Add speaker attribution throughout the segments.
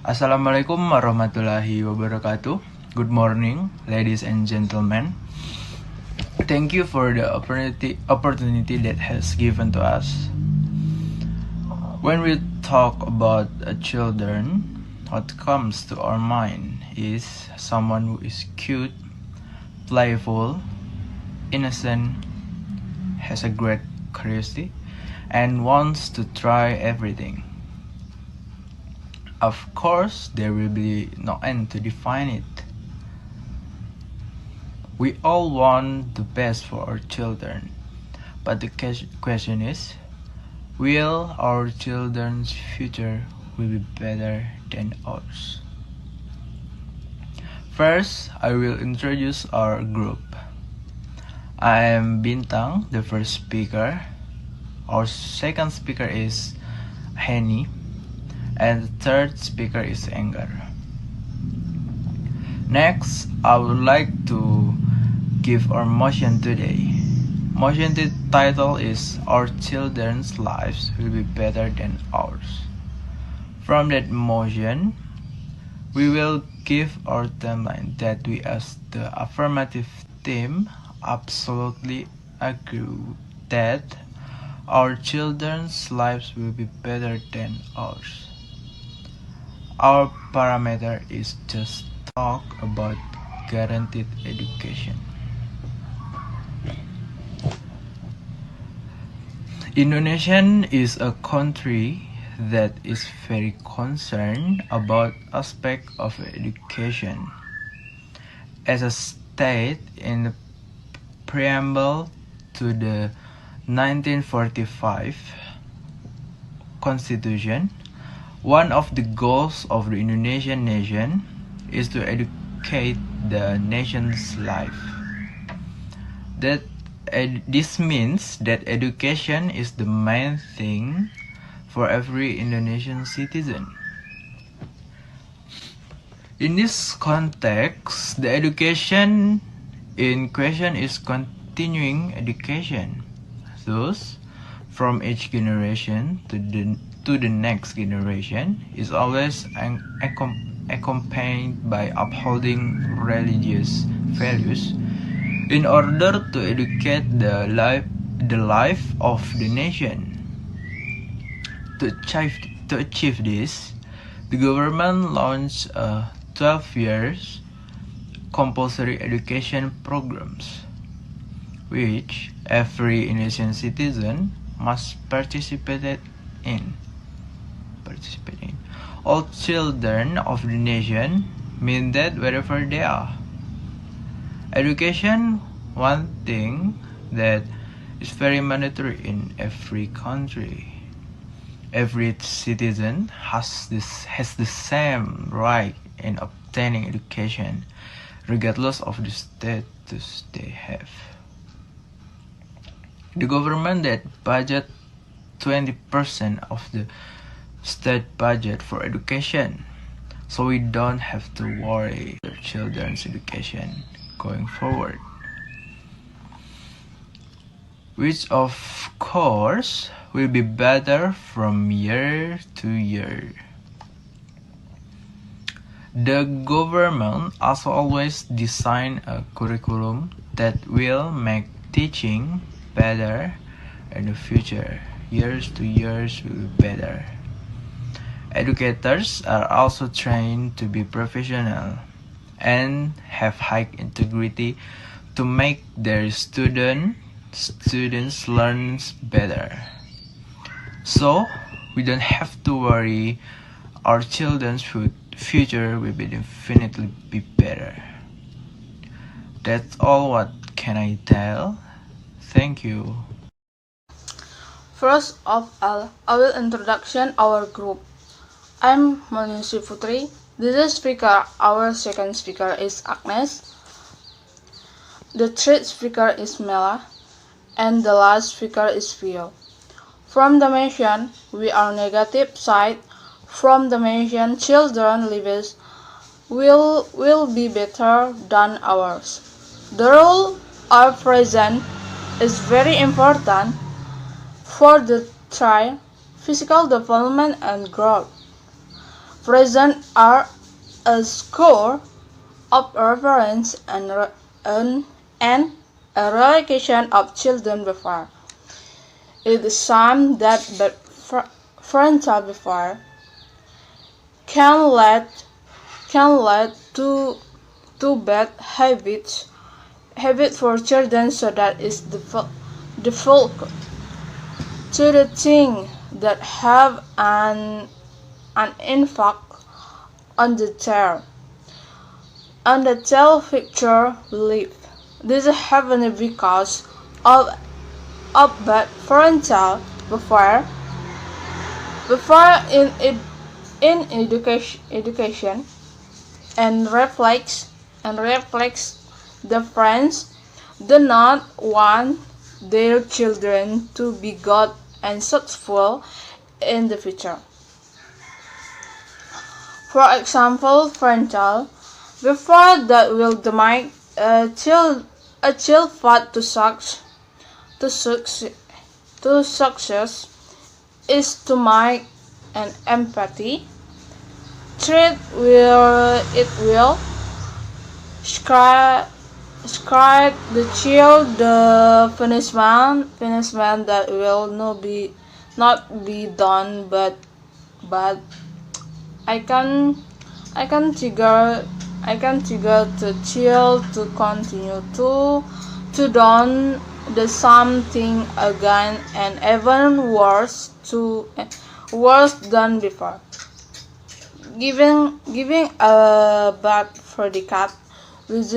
Speaker 1: Assalamualaikum warahmatullahi wabarakatuh. Good morning, ladies and gentlemen. Thank you for the opportunity that has given to us. When we talk about children, what comes to our mind is someone who is cute, playful, innocent, has a great curiosity, and wants to try everything. Of course, there will be no end to define it. We all want the best for our children, but the question is, will our children's future will be better than ours? First, I will introduce our group. I am Bintang, the first speaker. Our second speaker is Heni, and the third speaker is Enggar. Next, I would like to give our motion today. Motion title is Our Children's Lives Will Be Better Than Ours. From that motion, we will give our timeline that we as the affirmative team absolutely agree that our children's lives will be better than ours. Our parameter is just talk about guaranteed education. Indonesia is a country that is very concerned about aspect of education. As a state in the preamble to the 1945 Constitution, one of the goals of the Indonesian nation is to educate the nation's life. This means that education is the main thing for every Indonesian citizen. In this context, the education in question is continuing education. Thus, from each generation to the next generation is always accompanied by upholding religious values in order to educate the life of the nation. To achieve this, the government launched a 12 years compulsory education programs, which every Indonesian citizen must participate in. All children of the nation mean that wherever they are. Education, one thing that is very mandatory in every country. Every citizen has the same right in obtaining education, regardless of the status they have. The government that budget 20% of the state budget for education, so we don't have to worry about children's education going forward, which of course will be better from year to year. The government also always design a curriculum that will make teaching better in the future. Years to years will be better. Educators are also trained to be professional and have high integrity to make their students learn better. So, we don't have to worry, our children's future will be definitely be better. That's all what can I tell. Thank you.
Speaker 2: First of all, I will introduction our group. I'm Mela Ayu Saputri. This is speaker. Our second speaker is Agnez. The third speaker is Mela, and the last speaker is Vio. From the mention, we are negative side. From the mention, children lives will be better than ours. The role of present is very important for the child physical development and growth. present are a score of reference and a relocation of children before. It is some that parental before can lead to bad habits for children, so that is default to the thing that have an impact on the child. And the child future belief. This is happening because of bad parental before in education and reflects the parents do not want their children to be good and successful in the future. For example, parental before that will make a child path to success is to make an empathy trait where it will scribe the child the punishment that will not be done, but I can trigger the child to continue to do the same thing again, and even worse than before. Giving a bad predicate, which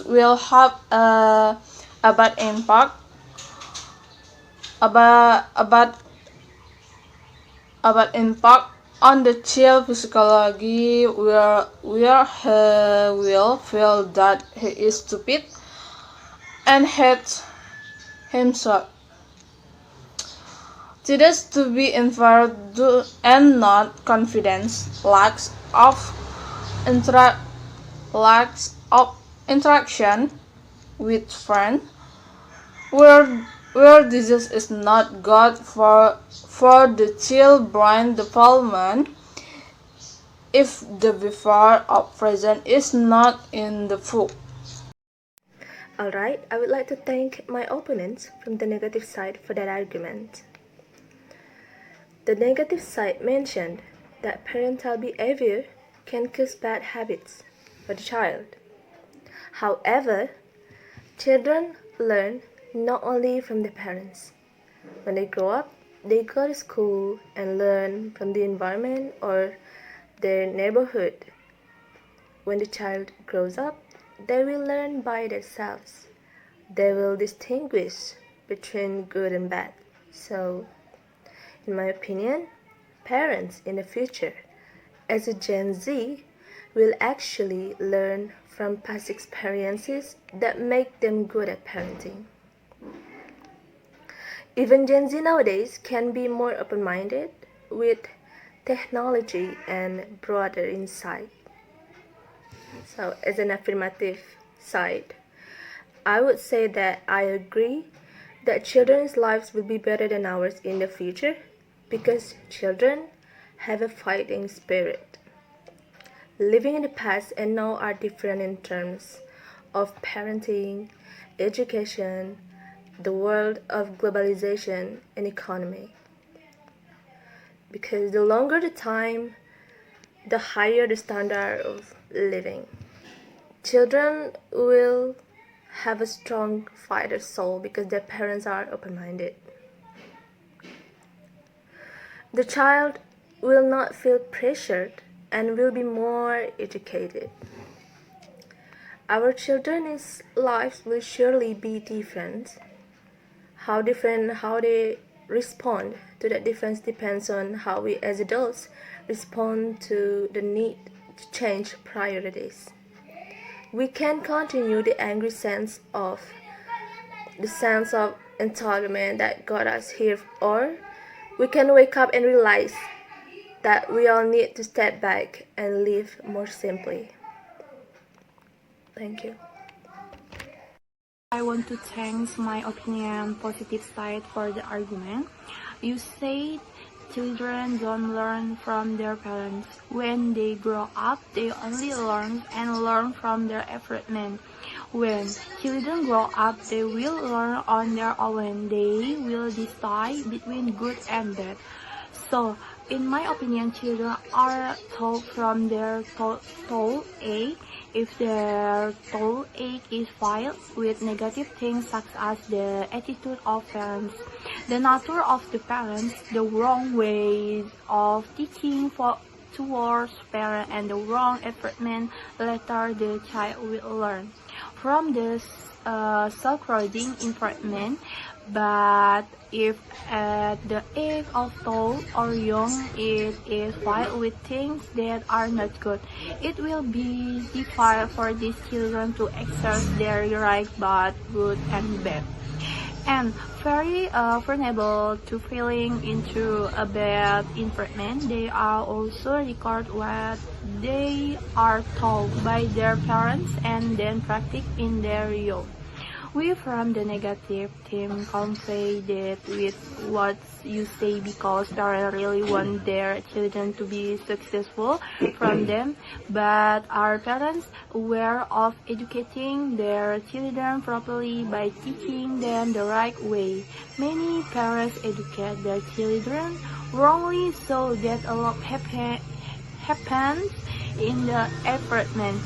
Speaker 2: will have a bad impact on the child psychology, where he will feel that he is stupid and hates himself. This to be inferred and not confidence, lack of interaction with friends, where this is not good for the child brain development if the before or present is not in the book.
Speaker 3: Alright, I would like to thank my opponents from the negative side for that argument. The negative side mentioned that parental behavior can cause bad habits for the child. However, children learn not only from their parents. When they grow up, they go to school and learn from the environment or their neighborhood. When the child grows up, they will learn by themselves. They will distinguish between good and bad. So, in my opinion, parents in the future, as a Gen Z, will actually learn from past experiences that make them good at parenting. Even Gen Z nowadays can be more open-minded with technology and broader insight. So, as an affirmative side, I would say that I agree that children's lives will be better than ours in the future, because children have a fighting spirit. Living in the past and now are different in terms of parenting, education, the world of globalization, and economy. Because the longer the time, the higher the standard of living. Children will have a strong fighter soul because their parents are open-minded. The child will not feel pressured and will be more educated. Our children's lives will surely be different. How they respond to that difference depends on how we as adults respond to the need to change priorities. We can continue the angry sense of entitlement that got us here, or we can wake up and realize that we all need to step back and live more simply. Thank you.
Speaker 4: I want to thank my opinion positive side for the argument. You said children don't learn from their parents. When they grow up, they only learn from their environment. When children grow up, they will learn on their own. They will decide between good and bad. So, in my opinion, children are taught from their total age. If their total age is filled with negative things such as the attitude of parents, the nature of the parents, the wrong ways of teaching towards parents, and the wrong environment, later the child will learn from this self-correcting environment. But if at the age of tall or young it is filled with things that are not good, it will be difficult for these children to exercise their right, but good and bad, and very vulnerable to falling into a bad environment. They are also record what they are told by their parents and then practice in their youth. We from the negative team confided with what you say because parents really want their children to be successful from them, but are parents aware of educating their children properly by teaching them the right way? Many parents educate their children wrongly, so that a lot happens in the environment.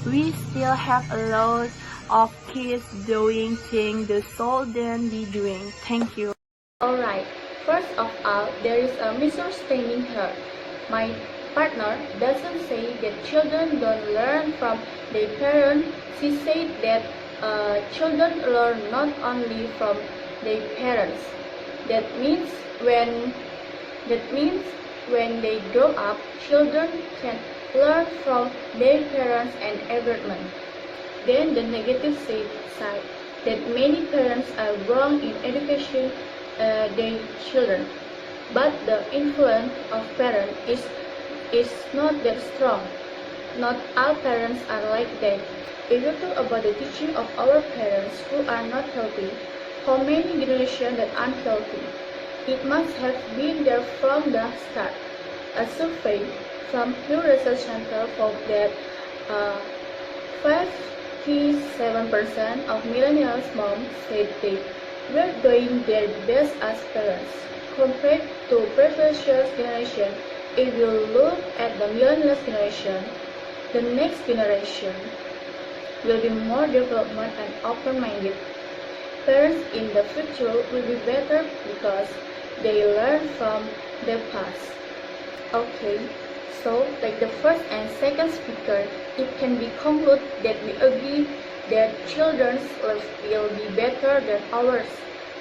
Speaker 4: We still have a lot of kids doing things they shouldn't be doing. Thank you.
Speaker 5: Alright, first of all, there is a misunderstanding here. My partner doesn't say that children don't learn from their parents. She said that children learn not only from their parents. That means when they grow up, children can learn from their parents and environment. Then the negative side, that many parents are wrong in education their children, but the influence of parents is not that strong. Not all parents are like that. If you talk about the teaching of our parents who are not healthy, how many generations that are unhealthy? It must have been there from the start. A survey from Pew Research Center found that 57% of millennials moms said they were doing their best as parents. Compared to previous generation, if you look at the millennials generation, the next generation will be more development and open-minded. Parents in the future will be better because they learn from their past. Okay, so like the first and second speaker, it can be concluded that we agree that children's lives will be better than ours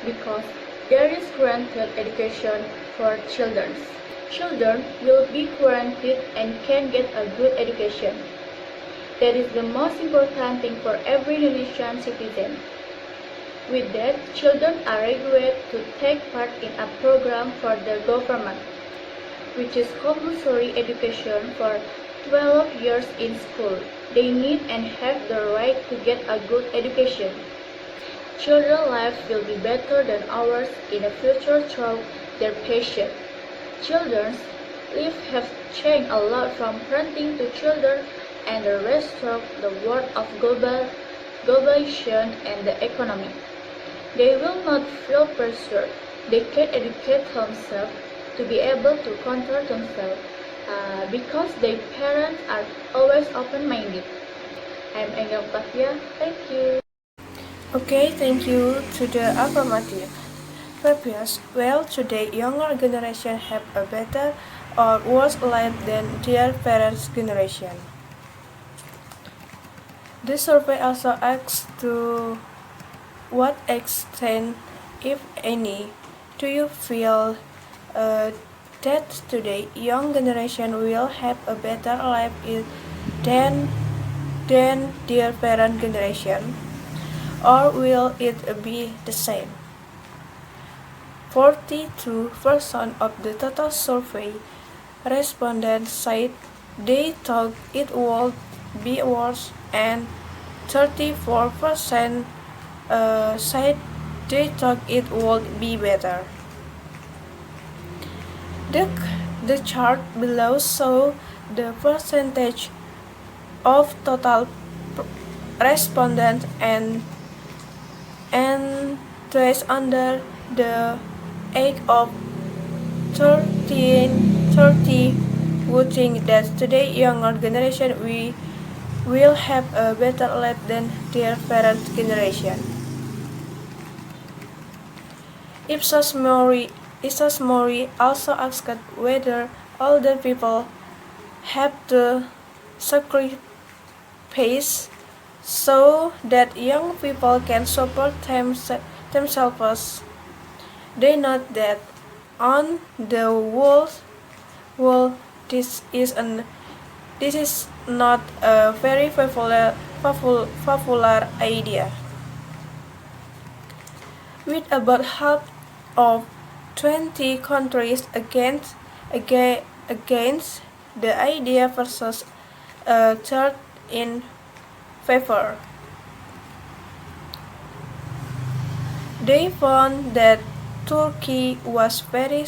Speaker 5: because there is guaranteed education for children. Children will be guaranteed and can get a good education. That is the most important thing for every Indonesian citizen. With that, children are required to take part in a program for the government, which is compulsory education for 12 years in school. They need and have the right to get a good education. Children's lives will be better than ours in the future through their passion. Children's lives have changed a lot from parenting to children and the rest of the world of globalization and the economy. They will not feel pressure. They can educate themselves to be able to control themselves because their parents are always open-minded. I'm Enggar Oktavia. Thank you.
Speaker 3: Okay, thank you to the affirmative. Purpose. Well, today younger generation have a better or worse life than their parents' generation. This survey also asks to what extent, if any, do you feel that today young generation will have a better life than their parent generation, or will it be the same? 42% of the total survey respondents said they thought it would be worse, and 34% said they thought it would be better. The, the chart below shows the percentage of total respondents and those under the age of 30 who think that today younger generation will have a better life than their parents' generation. Ipsos Mori also asked whether older people have to sacrifice so that young people can support themselves. They note that on the whole, this is not a very popular idea. With about half of 20 countries against the idea versus a third in favor. They found that Turkey was very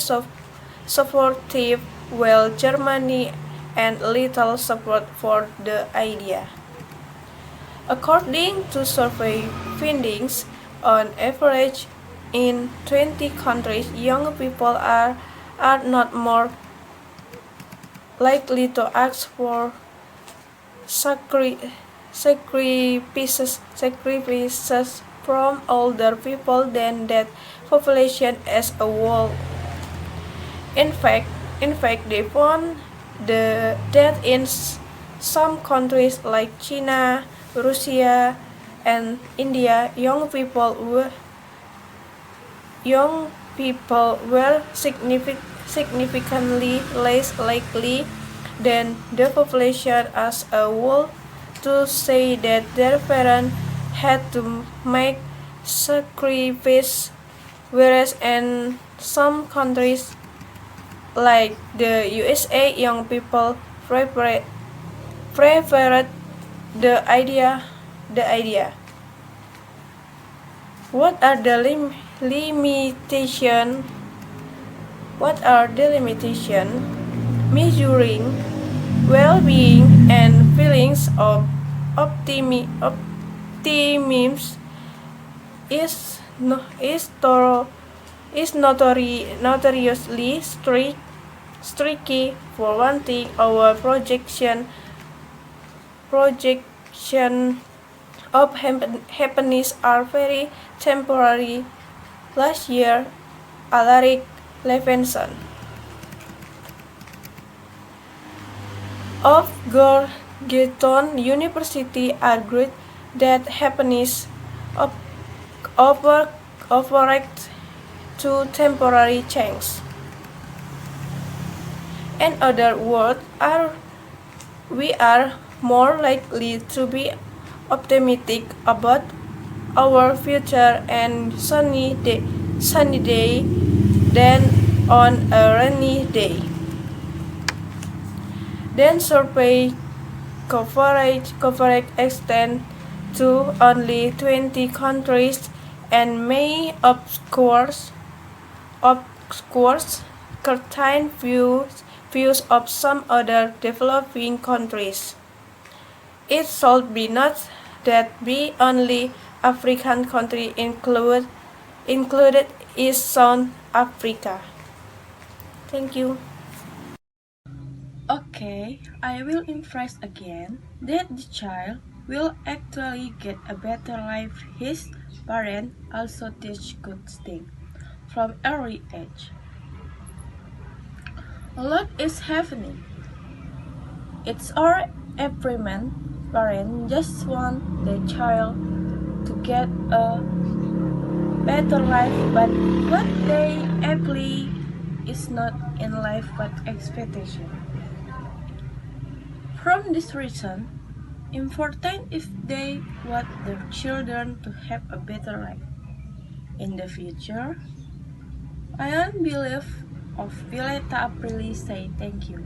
Speaker 3: supportive, while Germany and little support for the idea. According to survey findings, on average in 20 countries, young people are not more likely to ask for sacrifices from older people than that population as a whole. In fact, they found that in some countries like China, Russia, and India, young people were significantly less likely than the population as a whole to say that their parents had to make sacrifices, whereas in some countries like the USA, young people preferred the idea. What are the limitations? Measuring well-being and feelings of optimism is notoriously tricky. For one thing, our projection of happiness are very temporary. Last year, Alaric Levinson of Georgetown University argued that happiness overreacts to temporary change. In other words, we are more likely to be optimistic about our future and sunny day than on a rainy day. Then survey coverage extends to only 20 countries and may obscure certain views of some other developing countries. It should be noted that the only African country included is South Africa. Thank you.
Speaker 6: Okay, I will emphasize again that the child will actually get a better life. His parents also teach good things from early age. A lot is happening. It's our everyman parents just want their child to get a better life, but what they actually is not in life but expectation. From this reason, important if they want their children to have a better life in the future. I don't believe of Violeta Aprili say thank you.